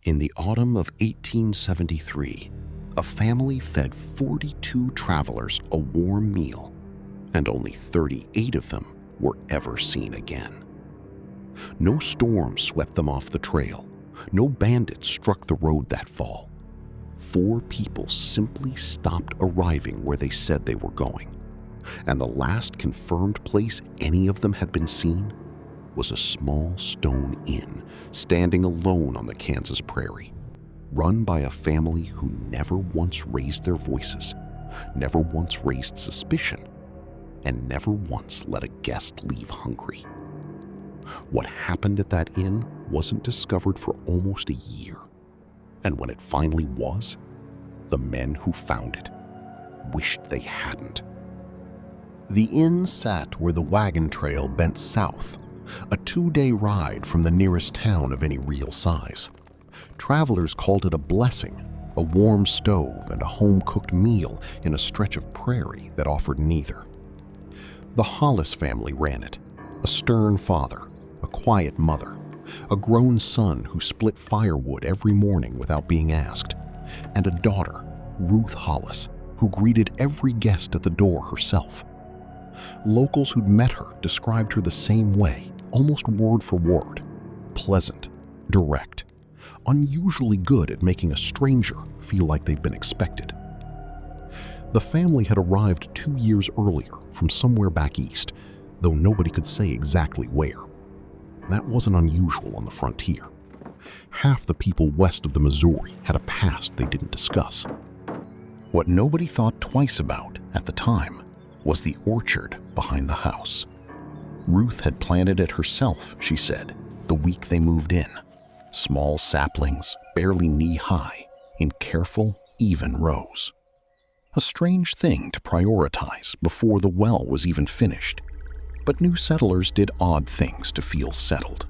In the autumn of 1873, a family fed 42 travelers a warm meal, and only 38 of them were ever seen again. No storm swept them off the trail. No bandits struck the road that fall. 4 people simply stopped arriving where they said they were going, and the last confirmed place any of them had been seen was a small stone inn standing alone on the Kansas prairie, run by a family who never once raised their voices, never once raised suspicion, and never once let a guest leave hungry. What happened at that inn wasn't discovered for almost a year, and when it finally was, the men who found it wished they hadn't. The inn sat where the wagon trail bent south, a 2-day ride from the nearest town of any real size. Travelers called it a blessing, a warm stove and a home-cooked meal in a stretch of prairie that offered neither. The Hollis family ran it, a stern father, a quiet mother, a grown son who split firewood every morning without being asked, and a daughter, Ruth Hollis, who greeted every guest at the door herself. Locals who'd met her described her the same way, almost word for word: pleasant, direct, unusually good at making a stranger feel like they'd been expected. The family had arrived 2 years earlier from somewhere back east, though nobody could say exactly where. That wasn't unusual on the frontier. Half the people west of the Missouri had a past they didn't discuss. What nobody thought twice about at the time was the orchard behind the house. Ruth had planted it herself, she said, the week they moved in. Small saplings, barely knee-high, in careful, even rows. A strange thing to prioritize before the well was even finished. But new settlers did odd things to feel settled.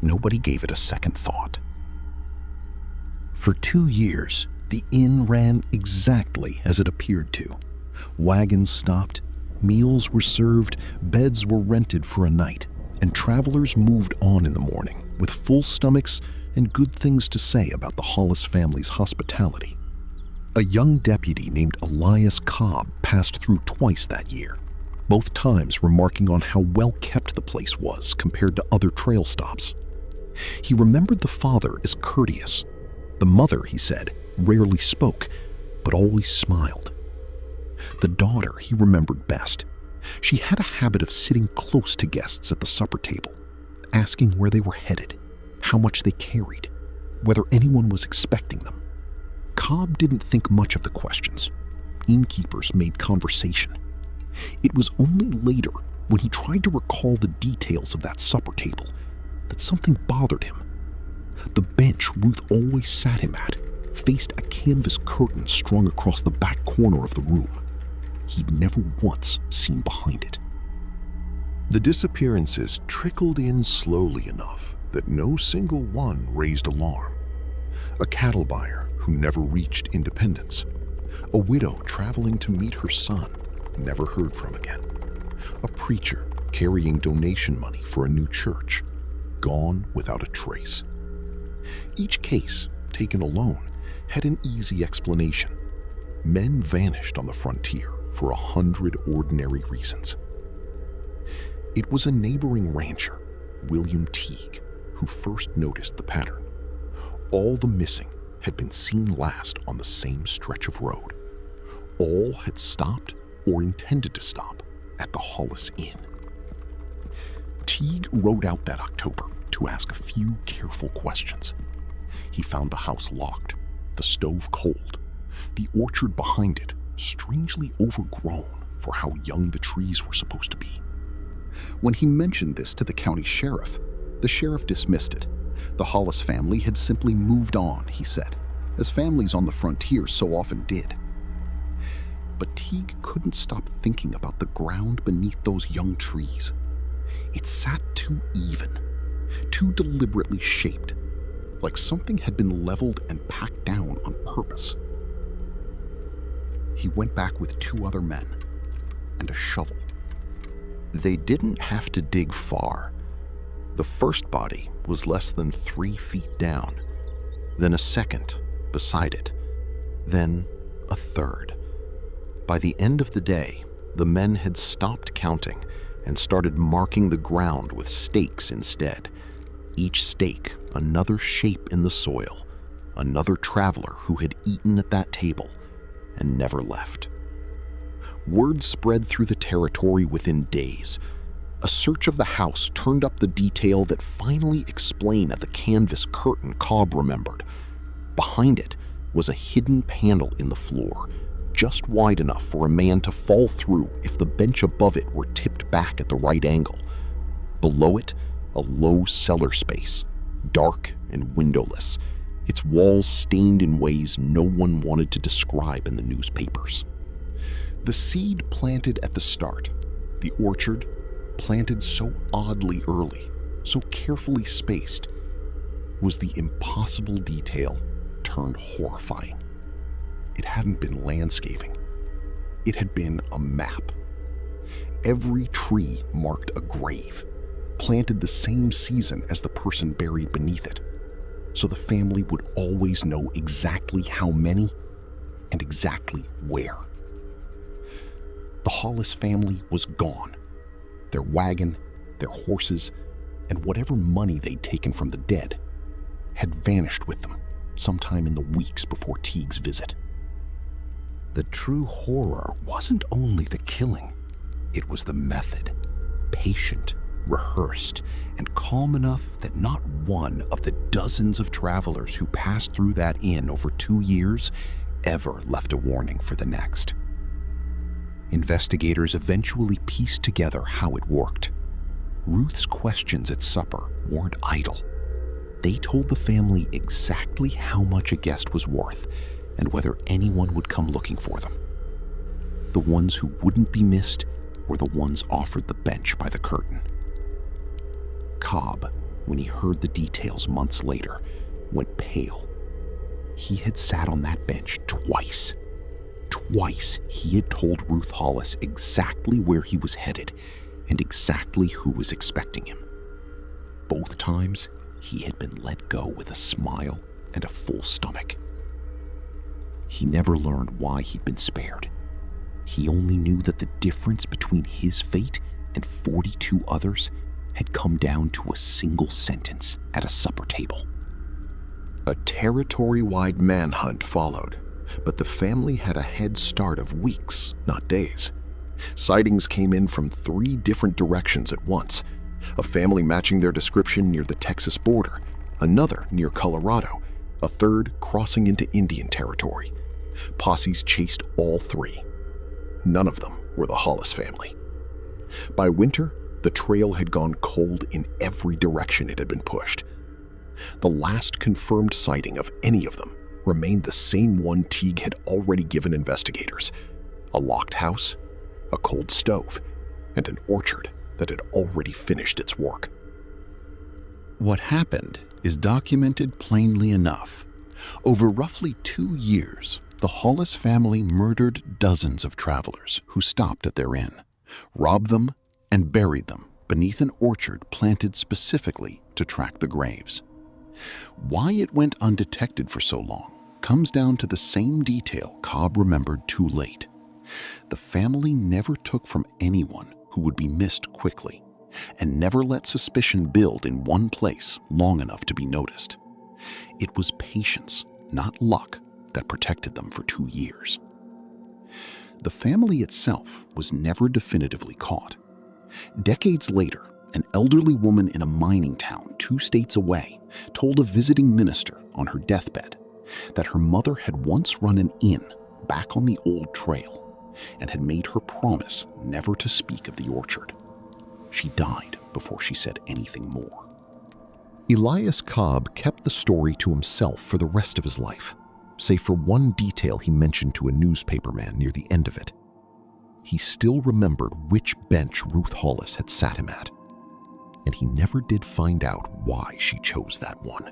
Nobody gave it a second thought. For 2 years, the inn ran exactly as it appeared to. Wagons stopped, meals were served, beds were rented for a night, and travelers moved on in the morning with full stomachs and good things to say about the Hollis family's hospitality. A young deputy named Elias Cobb passed through twice that year, both times remarking on how well kept the place was compared to other trail stops. He remembered the father as courteous. The mother, he said, rarely spoke, but always smiled. The daughter he remembered best. She had a habit of sitting close to guests at the supper table, asking where they were headed, how much they carried, whether anyone was expecting them. Cobb didn't think much of the questions. Innkeepers made conversation. It was only later, when he tried to recall the details of that supper table, that something bothered him. The bench Ruth always sat him at faced a canvas curtain strung across the back corner of the room. He'd never once seen behind it. The disappearances trickled in slowly enough that no single one raised alarm. A cattle buyer who never reached independence. A widow traveling to meet her son, never heard from again. A preacher carrying donation money for a new church, gone without a trace. Each case, taken alone, had an easy explanation. Men vanished on the frontier for 100 ordinary reasons. It was a neighboring rancher, William Teague, who first noticed the pattern. All the missing had been seen last on the same stretch of road. All had stopped or intended to stop at the Hollis Inn. Teague rode out that October to ask a few careful questions. He found the house locked, the stove cold, the orchard behind it strangely overgrown for how young the trees were supposed to be. When he mentioned this to the county sheriff, the sheriff dismissed it. The Hollis family had simply moved on, he said, as families on the frontier so often did. But Teague couldn't stop thinking about the ground beneath those young trees. It sat too even, too deliberately shaped, like something had been leveled and packed down on purpose. He went back with 2 other men and a shovel. They didn't have to dig far. The first body was less than 3 feet down, then a second beside it, then a third. By the end of the day, the men had stopped counting and started marking the ground with stakes instead. Each stake another shape in the soil, another traveler who had eaten at that table and never left. Word spread through the territory within days. A search of the house turned up the detail that finally explained the canvas curtain Cobb remembered. Behind it was a hidden panel in the floor, just wide enough for a man to fall through if the bench above it were tipped back at the right angle. Below it, a low cellar space, dark and windowless, its walls stained in ways no one wanted to describe in the newspapers. The seed planted at the start, the orchard, planted so oddly early, so carefully spaced, was the impossible detail turned horrifying. It hadn't been landscaping. It had been a map. Every tree marked a grave, planted the same season as the person buried beneath it, so the family would always know exactly how many and exactly where. The Hollis family was gone. Their wagon, their horses, and whatever money they'd taken from the dead had vanished with them sometime in the weeks before Teague's visit. The true horror wasn't only the killing, it was the method. Patient, rehearsed, and calm enough that not one of the dozens of travelers who passed through that inn over 2 years ever left a warning for the next. Investigators eventually pieced together how it worked. Ruth's questions at supper weren't idle. They told the family exactly how much a guest was worth and whether anyone would come looking for them. The ones who wouldn't be missed were the ones offered the bench by the curtain. Cobb, when he heard the details months later, went pale. He had sat on that bench twice. Twice he had told Ruth Hollis exactly where he was headed and exactly who was expecting him. Both times, he had been let go with a smile and a full stomach. He never learned why he'd been spared. He only knew that the difference between his fate and 42 others had come down to a single sentence at a supper table. A territory-wide manhunt followed, but the family had a head start of weeks, not days. Sightings came in from 3 different directions at once. A family matching their description near the Texas border, another near Colorado, a third crossing into Indian territory. Posses chased all 3. None of them were the Hollis family. By winter, the trail had gone cold in every direction it had been pushed. The last confirmed sighting of any of them remained the same one Teague had already given investigators: a locked house, a cold stove, and an orchard that had already finished its work. What happened is documented plainly enough. Over roughly 2 years, the Hollis family murdered dozens of travelers who stopped at their inn, robbed them, and buried them beneath an orchard planted specifically to track the graves. Why it went undetected for so long comes down to the same detail Cobb remembered too late. The family never took from anyone who would be missed quickly, and never let suspicion build in one place long enough to be noticed. It was patience, not luck, that protected them for 2 years. The family itself was never definitively caught. Decades later, an elderly woman in a mining town 2 states away told a visiting minister on her deathbed that her mother had once run an inn back on the old trail and had made her promise never to speak of the orchard. She died before she said anything more. Elias Cobb kept the story to himself for the rest of his life, save for one detail he mentioned to a newspaperman near the end of it. He still remembered which bench Ruth Hollis had sat him at, and he never did find out why she chose that one.